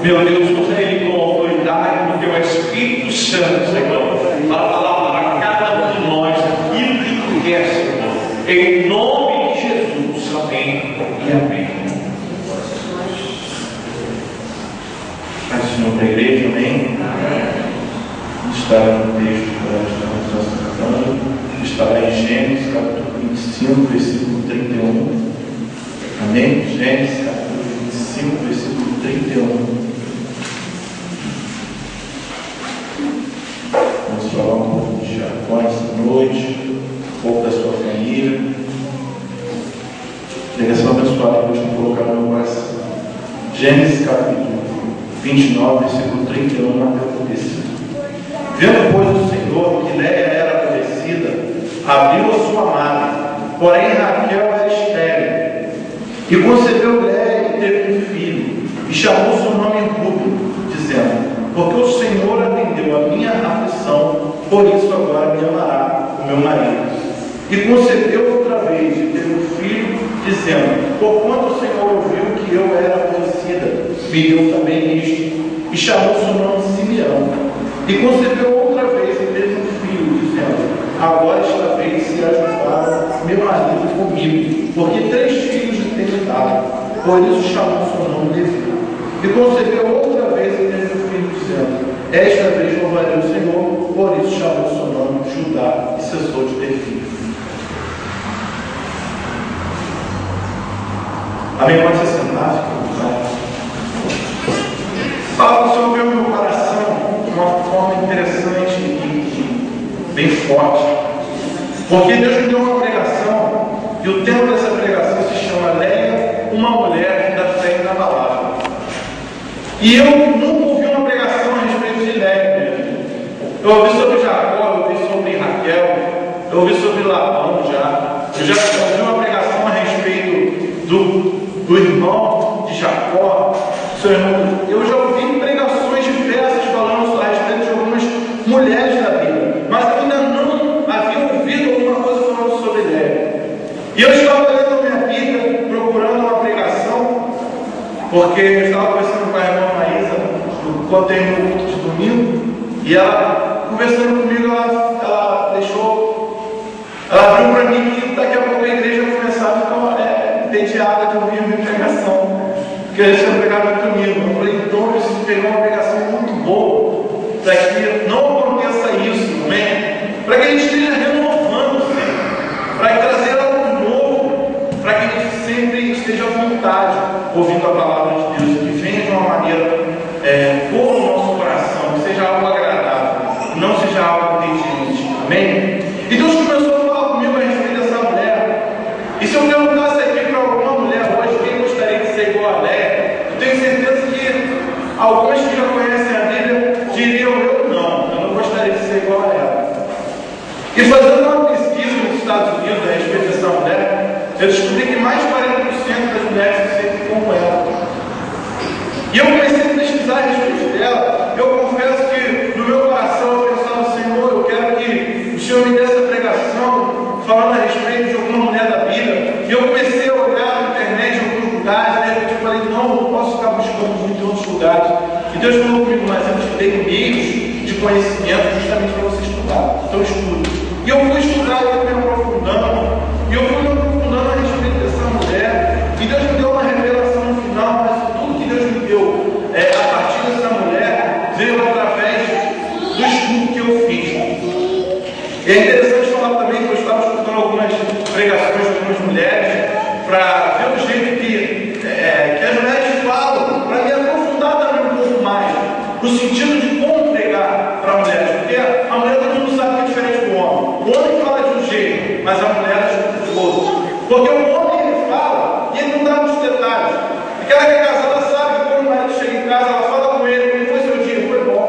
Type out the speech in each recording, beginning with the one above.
Meu Deus, usa ele com autoridade do teu Espírito Santo, Senhor, para falar para cada um de nós aquilo que tu quer, Senhor. Em nome de Jesus, amém e amém. Pai, Senhor, para a igreja, amém? Estará no texto que nós estamos tratando, estará em Gênesis, capítulo 25, versículo 31. Amém? Gênesis, capítulo 25, versículo 31. Vamos falar um pouco de Jacó essa noite, um pouco da sua família. Pregação abençoada que Deus tem colocado no meu coração. Gênesis, capítulo 29, versículo 31 até o 35. Vendo, pois, o Senhor que Léia era aborrecida, abriu a sua madre, porém Raquel era estéril. E concebeu Léia e teve um filho, e chamou seu nome Rúben, dizendo: porque o Senhor atendeu a minha aflição, por isso agora me amará o meu marido. E concebeu outra vez e teve um filho, dizendo: porquanto o Senhor ouviu que eu era aborrecida, me deu também isto. E chamou seu nome Simeão. E concebeu outra vez e teve um filho, dizendo: agora esta vez se ajuntaram meu marido comigo, porque 3 filhos lhe tenho dado. Por isso chamou seu nome Levi. E concebeu outra vez e teve um filho, dizendo: esta vez louvarei o Senhor. Por isso chamou seu nome Judá e cessou de ter filhos. Amém? Pode se sentar, fica à vontade. Fala, o Senhor veio no meu coração de uma forma interessante e bem forte. Porque Deus me deu uma pregação, e o tema dessa pregação se chama Léia, uma mulher da fé inabalável. E eu nunca ouvi uma pregação a respeito de Léia. Eu ouvi sobre Jacó, eu ouvi sobre Raquel, eu ouvi sobre Labão já. Eu já ouvi uma pregação a respeito do irmão de Jacó, seu irmão. Eu já ouvi pregações diversas falando a respeito de algumas mulheres da Bíblia, mas ainda não havia ouvido alguma coisa falando sobre Léia. E eu estava lendo a minha Bíblia, procurando uma pregação, porque eu estava conversando com a irmã Maísa, quando tem o culto de domingo, e ela, conversando comigo, ela abriu para mim que daqui a pouco a igreja ia começar a ficar entediada de ouvir a minha pregação, porque eles tinham pregado no domingo. Eu falei: então eu preciso pegar uma pregação muito boa, para que não aconteça isso, amém? Para que a gente esteja renovando, para trazer algo novo, para que a gente sempre esteja à vontade ouvindo a palavra de Deus, que venha de uma maneira boa no nosso coração, que seja algo agradável, não seja algo entediante, amém? E Deus começou a falar comigo a respeito dessa mulher. E se eu perguntasse aqui para alguma mulher hoje quem gostaria de ser igual a Léia, eu tenho certeza que algumas que já conhecem a Bíblia diriam: eu não gostaria de ser igual a ela. E fazendo uma pesquisa nos Estados Unidos a respeito dessa mulher, eu descobri que mais de 40% das mulheres se sentem como ela. E eu comecei a pesquisar a respeito dela. Eu confesso que no meu coração eu pensava: Senhor, eu quero que o Senhor me dê essa pregação falando a respeito de alguma mulher da Bíblia. E eu comecei a olhar na internet em alguns lugares, e de repente eu falei: não posso ficar buscando muito em outros lugares. E Deus falou comigo: mas eu te dei meios de conhecimento justamente para você estudar. Então estude. E eu fui estudar, eu fui me aprofundando, e eu fui me aprofundando a respeito dessa mulher, e Deus me deu uma revelação no final, mas tudo que Deus me deu a partir dessa mulher veio através do estudo que eu fiz. E é interessante falar também que eu estava escutando algumas pregações de algumas mulheres, para ver o jeito que as mulheres falam, para me aprofundar também um pouco mais, no sentido de como pregar para mulheres, porque a mulher todo mundo sabe que é diferente do homem. O homem fala de um jeito, mas a mulher é de outro. Porque o homem ele fala e ele não dá muitos detalhes. Aquela que é casada sabe que quando o marido chega em casa, ela fala com ele: como foi seu dia? Foi bom.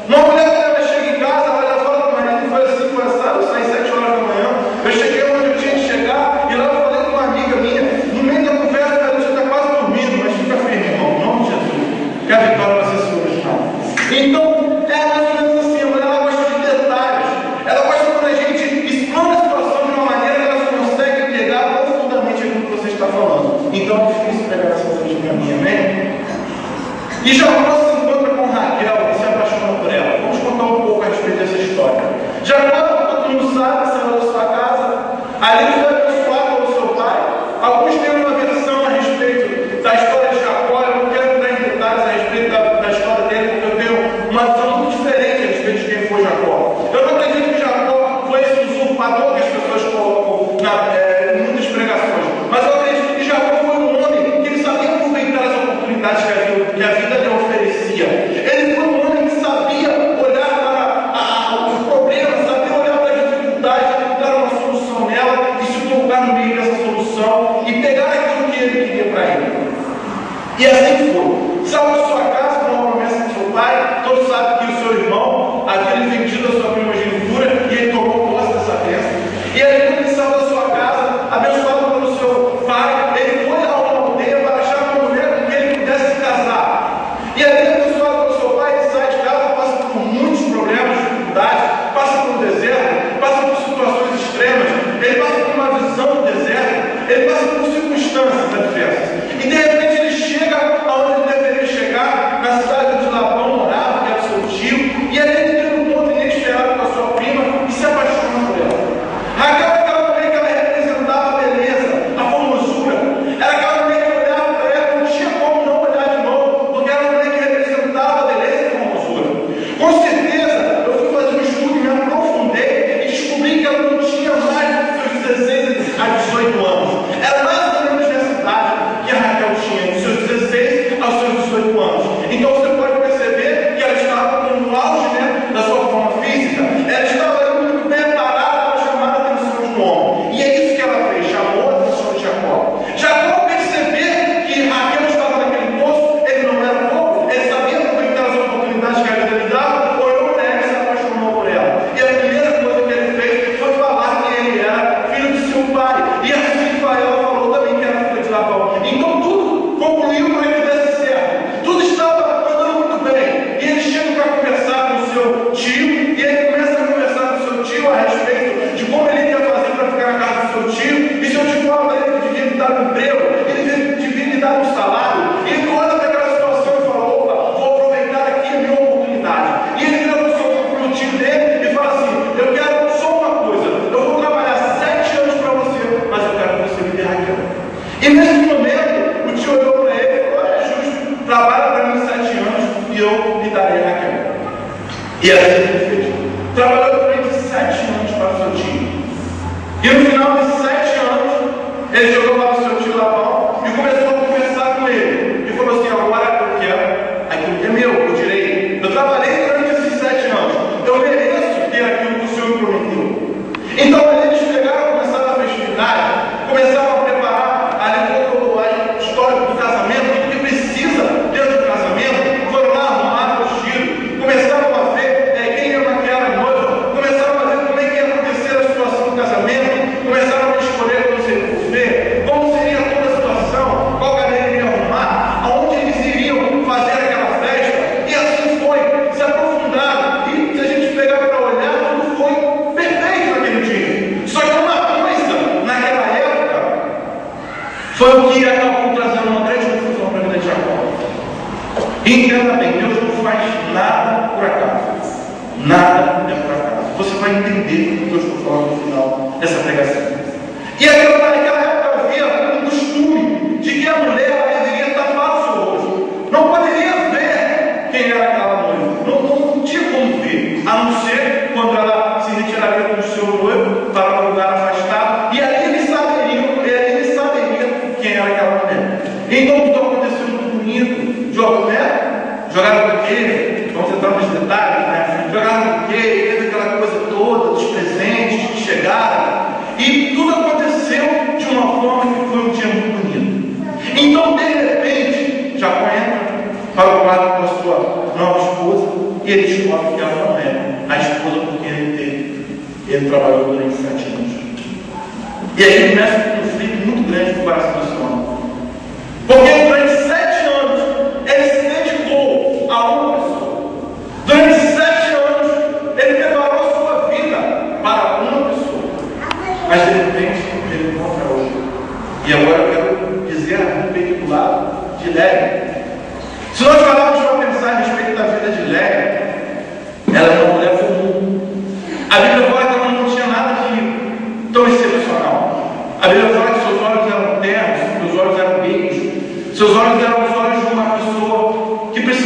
Uma mulher que ela chega em casa, ela fala com o marido: foi assim, foi assado. Eu saí 7 horas da manhã, eu cheguei onde eu tinha que chegar, e lá eu falei com uma amiga minha, no meio da conversa, o marido já está quase dormindo, mas fica firme, irmão, em nome de Jesus. Que a vitória vai ser sua, irmão. Então, é mais ou menos assim, a mulher ela gosta de detalhes. Ela gosta quando a gente explora a situação de uma maneira E Jacó se encontra com Raquel e se apaixona por ela. Vamos contar um pouco a respeito dessa história. Jacó, todo mundo sabe, saiu da sua casa, ali ele foi abençoado pelo seu pai. Alguns têm uma versão a respeito da história de Jacó. Eu não quero entrar em detalhes a respeito da história dele, porque eu tenho uma visão muito diferente a respeito de quem foi Jacó. Eu não acredito que Jacó foi esse usurpador que as pessoas colocam em muitas pregações, mas eu acredito que Jacó foi um homem que ele sabia aproveitar as oportunidades que a vida lhe oferecia. Ele foi um homem que sabia olhar para os problemas, sabia olhar para as dificuldades, encontrar uma solução nela e se colocar no meio dessa solução e pegar aquilo que ele queria para ele. E assim foi. Saiu da sua casa com uma promessa do seu pai. Todos sabem que o seu irmão havia vendido a sua primogenitura e ele tomou posse dessa bênção. E aí, quando ele saiu da sua casa, abençoado pelo seu pai, ele foi a uma aldeia para achar uma mulher com quem ele pudesse se casar. E aí, abençoado pelo seu pai, ele sai de casa, passa por muitos problemas, dificuldades, passa por um deserto, passa por situações extremas, ele passa por uma visão do deserto, ele passa por circunstâncias adversas. E de repente ele chega aonde ele deveria chegar, na cidade de Labão morava, que era o seu tio, e ali ele tem um ponto inesperado com a sua prima e se apaixona por ela. Raquel era aquela mulher que ela representava a beleza, a formosura. Era aquela mulher que olhava para ela, não tinha como não olhar de novo, porque era uma mulher que representava a beleza e a formosura. Com certeza, eu fui fazer um estudo e me aprofundei e descobri que ela não tinha mais dos seus 16 a 18 anos. Era mais ou menos nessa idade que a Raquel tinha, dos seus 16 aos seus 18 anos. Então você pode perceber que ela estava no auge, da sua forma física. Ela estava muito preparada para chamar a atenção de um homem. E é isso que ela fez, chamou a atenção de Jacó. Jacó, ao perceber que Raquel estava naquele poço, ele não era bobo, ele sabia aproveitar as oportunidades que a vida lhe dava, olhou para ela e se apaixonou por ela. E a primeira coisa que ele fez foi falar que ele era filho de seu pai. E assim ela falou também que era filho de Labão. Então tudo concluiu para que desse certo. Tudo estava andando muito bem. E ele chega para conversar com o seu tio, e ele começa a conversar com o seu tio a respeito de como ele ia fazer para ficar na casa do seu tio. E seu tio fala para ele que devia lhe dar um emprego, ele devia lhe dar um salário. E ele olha para aquela situação e fala: opa, vou aproveitar aqui a minha oportunidade. E ele vira para o tio dele e fala assim: eu quero só uma coisa, eu vou trabalhar 7 anos para você, mas eu quero que você me dê Raquel. E nesse momento, o tio olhou para ele e falou: é justo, trabalha para mim 7 anos e eu lhe darei Raquel. E assim ele fez. Trabalhou durante 7 anos para o seu tio. E no final desses 7 anos, ele chegou lá para o seu tio Labão e começou a conversar com ele. E falou assim: agora eu quero aquilo que é meu, eu direi. Eu trabalhei durante esses 7 anos. Eu mereço ter aquilo que o Senhor me prometeu. Então, eles pegaram, começaram a festividade, começaram a preparar ali todo o histórico do casamento, tudo que precisa dentro do casamento. Foram lá arrumar o vestido, começaram a ver quem ia maquiar a noiva, começaram a ver como é que ia acontecer a situação do casamento, começaram a escolher como seria o buffet, como seria toda a situação, qual cadeira iria arrumar, aonde eles iriam fazer aquela festa, e assim foi, se aprofundaram. E se a gente pegar para olhar, tudo foi perfeito naquele dia. Só que uma coisa, naquela época, foi o que acabou trazendo uma grande confusão para a vida de Jacó. Entenda bem, Deus não faz nada por acaso. Nada é por acaso. Você vai entender o que eu estou falando no final dessa pregação. E naquela época havia um costume de que a mulher deveria tapar o seu rosto. Não poderia ver quem era aquela noiva. Não tinha como ver, a não ser quando ela se retiraria com o seu noivo para um lugar afastado. E ali ele saberia quem era aquela mulher. Então tudo aconteceu muito bonito. Jogaram buquê, vamos entrar nos detalhes, jogaram buquê, teve aquela coisa toda dos presentes que chegaram. E tudo aconteceu de uma forma que foi um dia muito bonito. Então, de repente, Jacó entra para o quarto com a sua nova esposa e ele descobre que ela não é a esposa com quem ele trabalhou durante 7 anos. E aí começa um conflito muito grande no coração desse homem. Porque durante 7 anos ele se dedicou a uma pessoa. Durante 7 anos ele preparou a sua vida para uma pessoa. Mas de repente ele encontra outra. E agora eu quero dizer a respeito do lado de Lévi. Se nós falarmos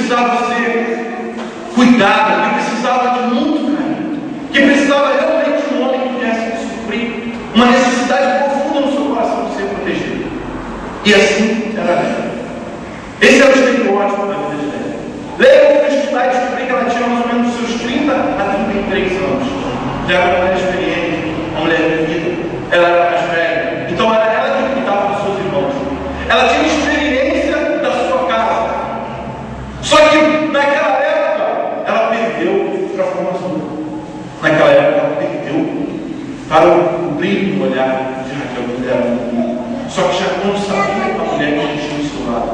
precisava ser cuidada, que precisava de muito carinho, que precisava realmente de um homem que pudesse suprir uma necessidade profunda no seu coração de ser protegido. E assim era Léia. Esse era o estereótipo da vida de Léia. Léia, eu fui estudar e descobri que ela tinha mais ou menos seus 30 a 33 anos. Já era uma mulher experiente, uma mulher vivida. Ela era mais velha. Então era ela que cuidava dos seus irmãos. Ela tinha experiência da sua casa. Só que naquela época ela perdeu para a formação. Naquela época ela perdeu para o brilho no olhar de Raquel dela. Só que Jacó não sabia a mulher que ele tinha do seu lado.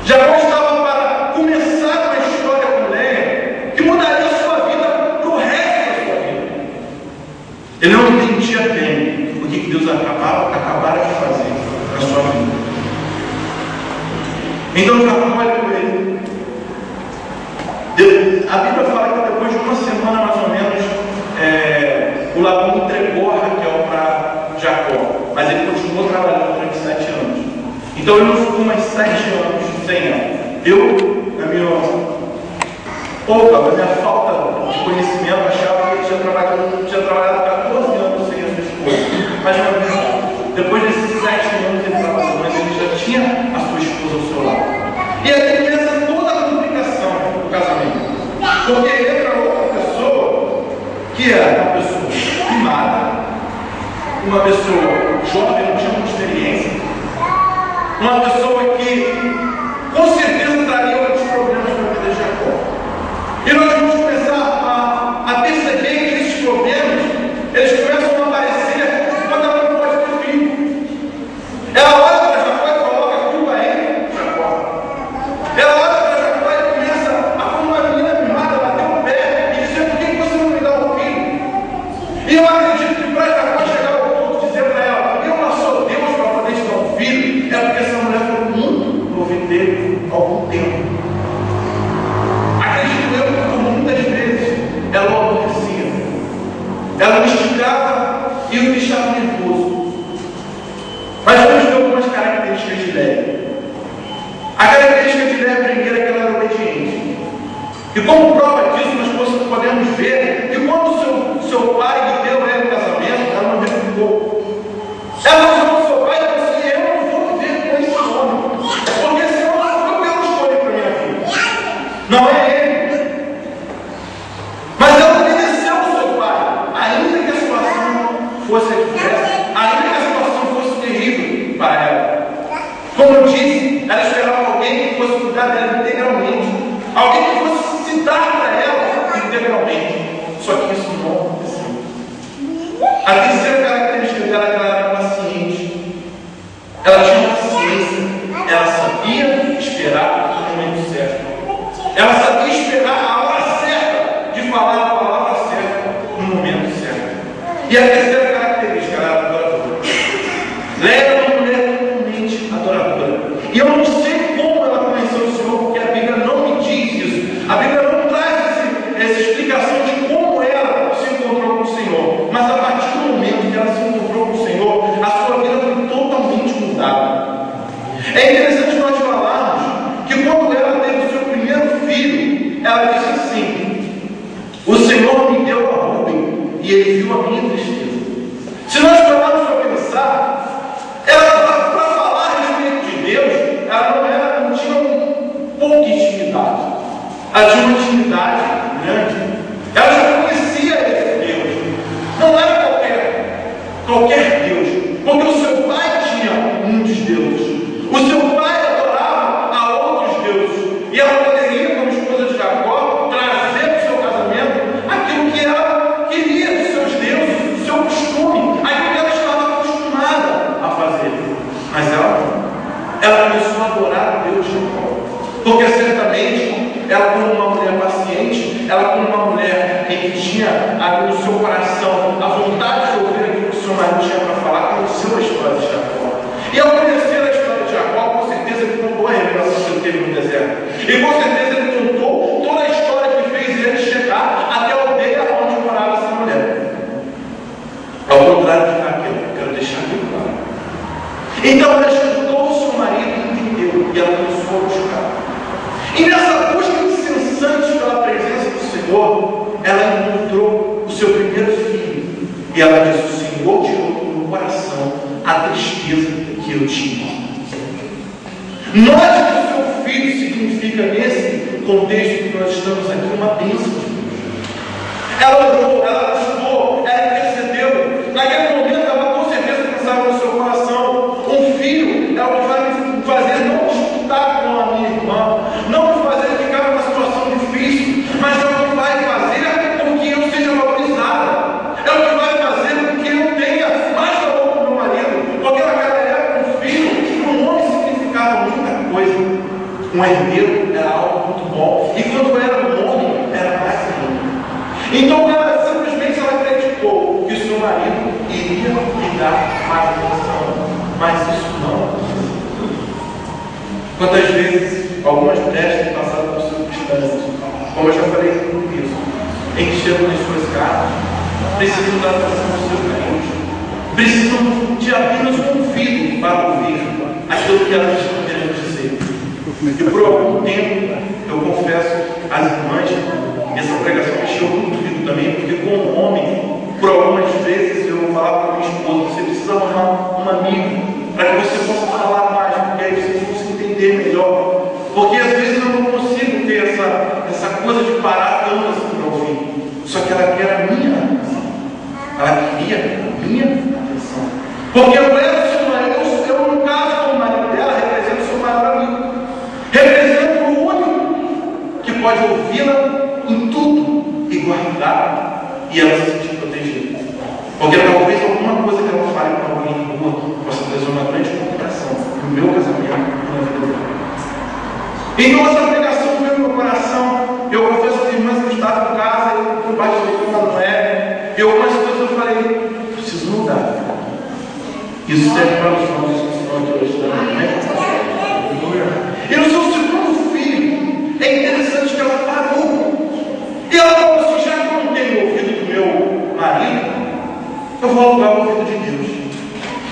Jacó estava para começar uma história com Léia que mudaria a sua vida para o resto da sua vida. Ele não entendia bem o que Deus acabara de fazer na sua vida. Então Jacó olha com ele. A Bíblia fala que depois de uma semana mais ou menos, o Labão entregou a Raquel para Jacó, mas ele continuou trabalhando durante 7 anos. Então ele não ficou mais 7 anos sem ela. Eu, na minha falta de conhecimento, achava que ele tinha trabalhado 14 anos sem a sua esposa. Mas não é verdade. Depois desses 7 anos ele trabalhou, mas ele já tinha a sua esposa ao seu lado. E aí começa toda a complicação do casamento. Porque entra outra pessoa que é uma pessoa mimada, uma pessoa jovem, não tinha muita experiência, uma pessoa que com certeza traria outros problemas para a vida de Jacó. E nós vamos começar a perceber que esses problemas, eles começam a aparecer quando ela não pode ter filho. Ela olha para Jacó e coloca a culpa em Jacó. Ela olha para Jacó e começa a, como uma menina mimada, bater o pé e dizer: por que você não me dá um filho? E eu acredito que para Jacó chegar ao ponto de dizer para ela: eu não sou Deus para poder te dar um filho, é porque essa mulher foi muito provedeira algum tempo. Acredito eu que por muitas vezes ela o aborrecia, ela o instigava e o deixava nervoso. Mas vamos ver algumas características de Léia. A característica de Léia primeira é que ela era obediente. E como prova disso, nós podemos ver que quando seu pai lhe deu ela no casamento, ela não replicou. Ela falou ao seu pai e disse assim: eu não vou viver com esse homem, porque esse homem não foi eu que escolhi para a minha vida. Não é ele. Mas ela obedeceu ao seu pai, ainda que a situação fosse adversa, ainda que a situação fosse terrível para ela. Como eu disse, ela esperava alguém que fosse cuidar dela integralmente, alguém que fosse se dar para ela integralmente. Só que isso não aconteceu. A terceira característica dela é que ela era paciente. Ela tinha paciência. Ela sabia esperar no momento certo. Ela sabia esperar a hora certa de falar a palavra certa no momento certo. E a terceira característica, ela era adoradora. Léia era uma mulher totalmente adoradora. E eu não sei como ela conheceu o Senhor, porque a Bíblia não me diz isso. A Bíblia não traz essa explicação de como ela se encontrou com o Senhor. Mas a partir do momento que ela se encontrou com o Senhor, a sua vida foi totalmente mudada. É interessante nós falarmos que quando ela teve o seu primeiro filho, ela disse assim: o Senhor me deu a Rubem e ele viu a minha tristeza. Se nós pararmos para pensar, ela, para falar a respeito de Deus, ela não tinha pouca intimidade. Ela tinha uma intimidade grande. Ela já conhecia esse Deus. Não era qualquer Deus, porque o seu pai tinha muitos deuses. O seu pai adorava a outros deuses. E ela poderia, como esposa de Jacó, trazer para o seu casamento aquilo que ela queria dos seus deuses, do seu costume, aquilo que ela estava acostumada a fazer. Mas ela começou a adorar a Deus de Jacó. Porque certamente ela, como uma mulher paciente, ela, como uma mulher que tinha no seu coração a vontade de ouvir aquilo que o seu marido tinha para falar, conheceu a história de Jacó. E ao conhecer a história de Jacó, com certeza ele contou a revelação que ele teve no deserto. E com certeza ele contou toda a história que fez ele chegar até a aldeia onde morava essa mulher. Ao contrário de Raquel, quero deixar aqui claro. Então ela escutou o seu marido e entendeu, e ela começou a buscar. E nessa busca E ela disse: o Senhor tirou do meu coração a tristeza que eu tinha. Note que o seu filho significa, nesse contexto que nós estamos aqui, uma bênção de Deus. Ela orou, ela buscou, ela intercedeu. Naquele momento ela com certeza pensava no seu coração: um filho é o que vai me fazer não disputar com a minha irmã, não me fazer ficar numa situação difícil, mas é o que vai fazer com que eu seja valorizada, é o que vai fazer com que eu tenha mais valor com o meu marido, porque naquela época um filho, um nome significava muita coisa. Um herdeiro era algo muito bom, e quando era um homem, era mais ainda. Então ela simplesmente acreditou que o seu marido iria lhe dar mais atenção, mas isso não aconteceu. Quantas vezes algumas mulheres têm passado por circunstâncias, como eu já falei no começo, em que chegam nas suas casas, precisam da atenção dos seus maridos, precisam de apenas um ouvido para ouvir aquilo que elas estão querendo dizer. E por algum tempo, eu confesso às irmãs, essa pregação mexeu muito comigo também, porque como homem, por algumas vezes eu falava para minha esposa: você precisa arrumar um amigo para que você possa falar mais, porque aí vocês vão se entender melhor. Porque às vezes eu não consigo ter essa coisa de parar tanto assim para ouvir. Só que ela quer a minha atenção. Ela queria a minha atenção. Porque eu era o seu marido, eu no caso como marido dela, represento o seu maior amigo. Represento o único que pode ouvi-la em tudo e guardar e ela se sentir protegida. Porque talvez alguma coisa que ela fale para alguém na rua possa trazer uma grande complicação no meu casamento e na vida dela. Então essa pregação veio no meu coração. Eu confesso às irmãs que eu estava em casa, eu batizei com a Noé, e algumas coisas eu falei: preciso mudar. Isso serve para os nossos que estão aqui hoje também. E no seu segundo filho, é interessante que ela parou. E ela falou assim: já que eu não tenho o ouvido do meu marido, eu vou alugar o ouvido de Deus.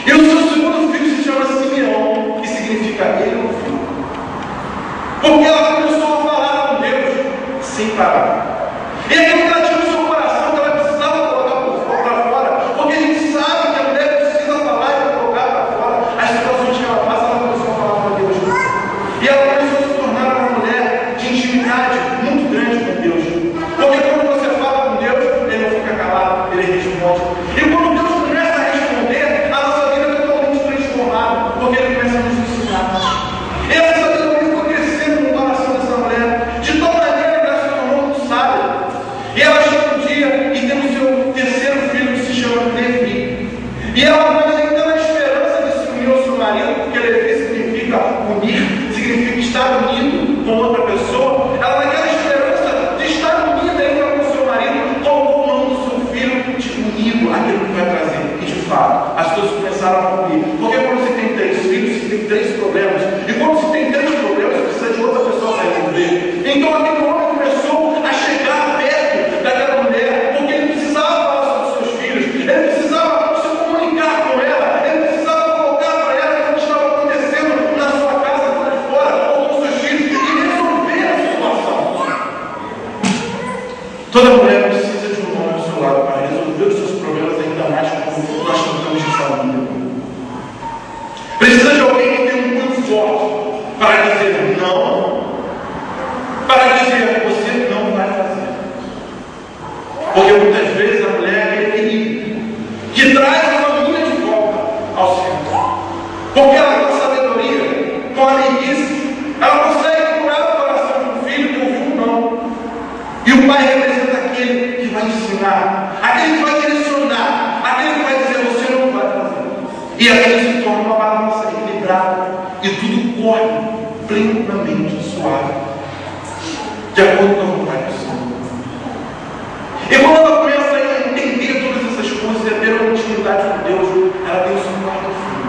E o seu segundo filho se chama Simeão, que significa ele ouviu. Porque ela começou a falar com Deus sem parar. E aquilo que ela tinha no seu coração, que ela precisava colocar para fora, porque a gente sabe que a mulher precisa falar e colocar para fora as situações que ela passa. Ela começou a falar com Deus. E ela começou a se tornar uma mulher de intimidade muito grande com Deus. Porque quando você fala com Deus, ele não fica calado, ele responde. E quando Deus começa a responder, a nossa vida é totalmente transformada, porque ele começa a nos ensinar. E essa sabedoria foi crescendo no coração dessa mulher, de tal maneira que ela se tornou muito sábia. E ela chega um dia e tem o seu terceiro filho, que se chama Levi. E ela vai ainda na esperança de se unir ao seu marido, porque Levi significa unir, significa estar unido com outra pessoa. Ela, naquela esperança de estar unida ainda com o seu marido, colocou o nome do seu filho de unido, aquilo que vai trazer. E de fato, as coisas começaram a fluir. Porque quando você tem 3 filhos, você tem 3 problemas. E quando você tem 3 problemas, você precisa de outra pessoa para resolver. Então aquele homem começou a chegar perto daquela mulher, porque ele precisava falar sobre os seus filhos, ele precisava se comunicar com ela, ele precisava colocar para ela o que estava acontecendo na sua casa, lá de fora, ou com os seus filhos, e resolver a situação. Toda mulher precisa de um homem ao seu lado para resolver os seus problemas, ainda mais como nós tratamos de família. Precisa de alguém que tenha um muito forte para dizer não, para dizer você não vai fazer. Porque muitas vezes a mulher é aquele perigo que traz a família de volta ao Senhor. Porque ela, com a sabedoria, com a meiguice, ela consegue curar o coração do filho que ouviu não. E o pai representa aquele que vai ensinar, aquele que vai direcionar, aquele que vai dizer você não vai fazer. E aquele se torna uma balança equilibrada e tudo corre plenamente suave, de acordo com a vontade do Senhor. E quando ela começa a entender todas essas coisas e a ter uma intimidade com Deus, ela tem o seu quarto filho.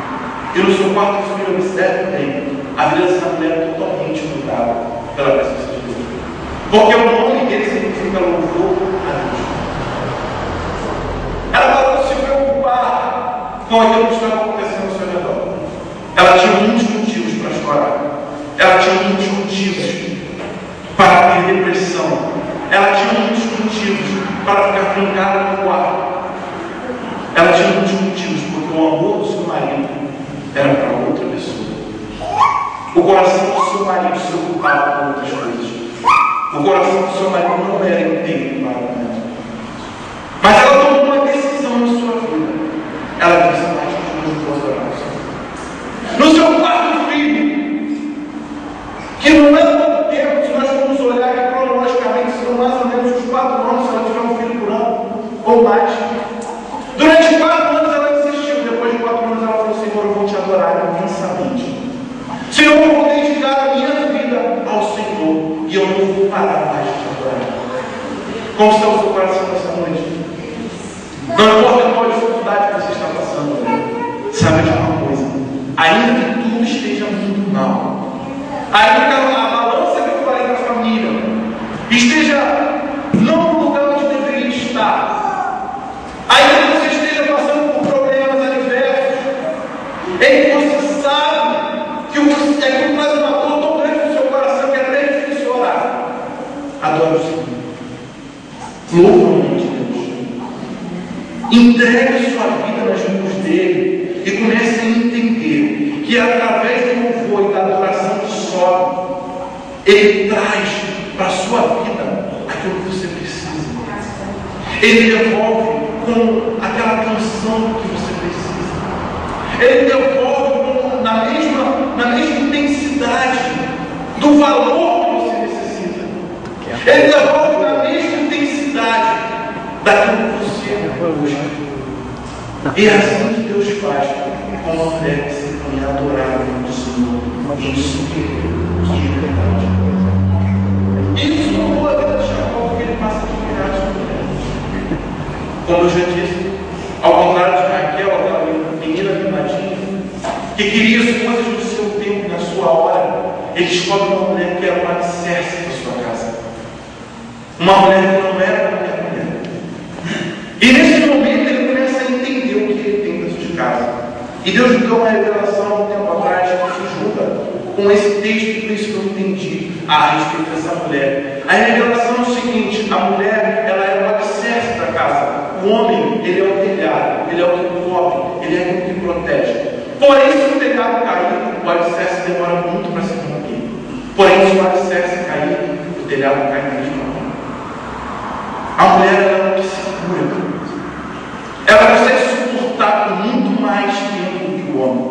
E no seu quarto filho eu observo bem a vida dessa mulher é totalmente mudada pela presença de Deus. Porque o nome dele significa louvor a Deus. Ela parou de se preocupar com aquilo que estava acontecendo ao seu redor. Ela tinha muitos motivos para chorar. Ela tinha muitos motivos para ter depressão. Ela tinha muitos motivos para ficar trancada no quarto. Ela tinha muitos motivos, porque o amor do seu marido era para outra pessoa. O coração do seu marido se ocupava com outras coisas. O coração do seu marido não era inteiro para ela. Mas ela tomou uma decisão na sua vida. Ela disse: a partir de hoje eu vou adorar o Senhor. No seu quarto filho, que não é muito tempo, se nós formos olhar aqui cronologicamente, são mais ou menos uns 4 anos, se ela tiver um filho por ano, ou mais. Durante 4 anos ela insistiu. Depois de 4 anos ela falou: Senhor, eu vou te adorar imensamente. Senhor, eu vou dedicar a minha vida ao Senhor e eu não vou parar mais de te adorar. Como está o seu coração nessa noite? Não importa qual dificuldade que você está passando, saiba de uma coisa: ainda que tudo esteja muito mal, ainda que a balança que eu falei da família esteja não no lugar onde deveria estar, ainda que você esteja passando por problemas adversos, em que você sabe que aquilo traz uma dor tão grande no seu coração que é até difícil orar, adore o Senhor, louva o nome de Deus, entregue sua vida nas mãos dele e comece a entender que através do louvor e da adoração que sobe, ele traz para a sua vida aquilo que você precisa. Ele devolve com aquela canção que você precisa. Ele devolve na mesma intensidade do valor que você necessita. Ele devolve na mesma intensidade daquilo que você busca. E é assim que Deus faz com a mulher que se põe a adorar o nome do Senhor em espírito e verdade. Isso mudou a vida de Jacó, porque ele passa a admirar as mulheres. Como eu já disse, ao contrário de Raquel, aquela menina mimadinha, que queria as coisas do seu tempo, na sua hora, ele descobre uma mulher que era uma alicerce da sua casa. Uma mulher que não era qualquer mulher. E nesse momento ele começa a entender o que ele tem dentro de casa. E Deus me deu uma revelação há um tempo atrás que se junta com esse texto, por isso que eu entendi a respeito dessa mulher. A revelação é o seguinte: a mulher, ela é o alicerce da casa. O homem, ele é o telhado, ele é o que cobre, ele é o que protege. Porém, se o telhado cair, o alicerce demora muito para se romper. Porém, se o alicerce cair, o telhado cai na mesma hora. A mulher, ela é o que segura. Ela consegue suportar por muito mais tempo do que o homem.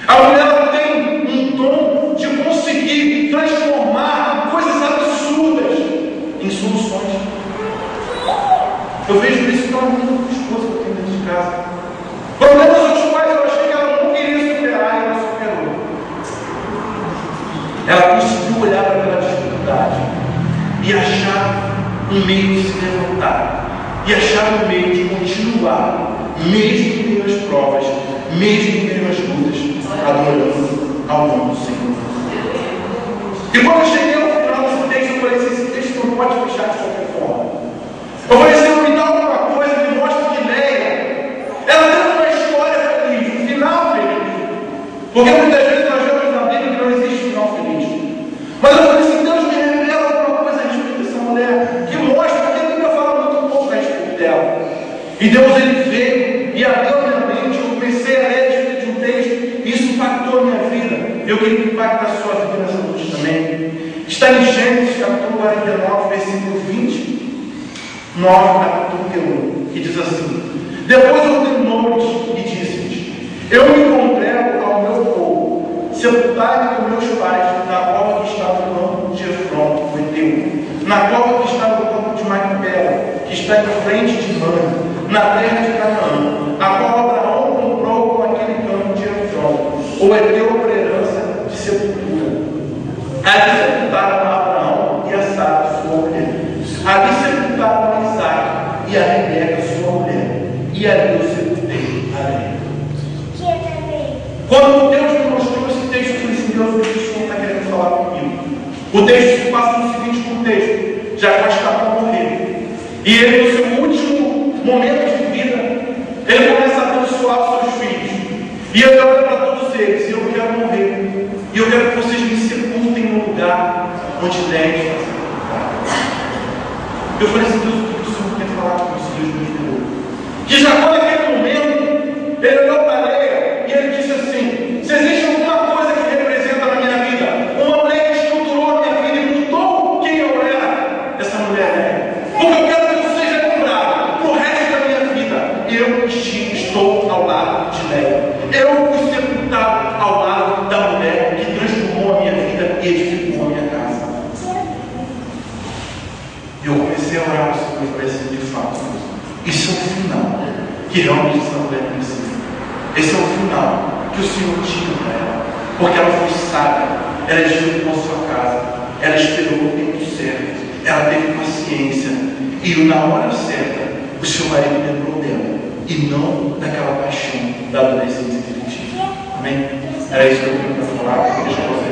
A mulher, ela tem um dom de conseguir transformar coisas absurdas em soluções. Eu vejo isso com a minha esposa que eu tenho dentro de casa. Problemas aos quais eu achei que ela não queria superar e ela superou. Ela conseguiu olhar para aquela dificuldade e achar um meio de se levantar. E achar um meio de continuar, mesmo em meio às provas, mesmo em meio às lutas, adorando ao nome do Senhor. E quando eu cheguei ao final desse texto, eu falei: esse texto não pode fechar de qualquer forma. Eu falei: Senhor, me dá alguma coisa, me mostra que Leia, ela tem uma história feliz, um final feliz. Porque muitas vezes nós vemos na Bíblia que não existe final feliz. Mas eu falei assim: Deus me revela alguma coisa a respeito dessa mulher, que mostra, porque a Bíblia fala muito pouco a respeito dela. E Deus, ele veio e abriu a minha mente. Eu comecei a ler a respeito de um texto e isso impactou a minha vida. Eu queria que impacte a sua vida nessa noite também. Está em Gênesis capítulo 49, versículo 29 a 31, que diz assim: depois ordenou-lhes e disse-lhes: eu me congrego ao meu povo, sepultai-me com meus pais na cova que está no campo de Efron, o Eteu, na cova que está no campo de Macpela, que está em frente de Mane, na terra de Canaã, a qual Abraão comprou com aquele campo de Efron, o Eteu por herança de sepultura. Ali sepultaram a Abraão e a Sara, sua mulher. Ali sepultaram a Isaac e a Rebeca, sua mulher. E ali eu sepultei a Leia. Quando Deus me mostrou esse texto, eu falei assim: Deus, o que o Senhor está querendo falar comigo? O texto se passa no seguinte contexto: Jacó está para morrer. E ele, no seu último momento de vida, ele começa a abençoar os seus filhos. E ele olha para todos eles: eu quero morrer. E eu quero que vocês me sepultem no lugar onde devem ser sepultados. Eu falei assim: Deus, o que o Senhor quer falar com os filhos do Senhor? Que Jacó, naquele e edificou a minha casa. E eu comecei a orar ao Senhor e falei assim, de fato, isso é o final que realmente essa mulher precisa. Esse é o final que o Senhor tinha para ela. Porque ela foi sábia, ela edificou a sua casa, ela esperou o tempo certo, ela teve paciência, e na hora certa, o seu marido lembrou dela, e não daquela paixão da adolescência que ele tinha. Amém? Era isso que eu queria falar, que eu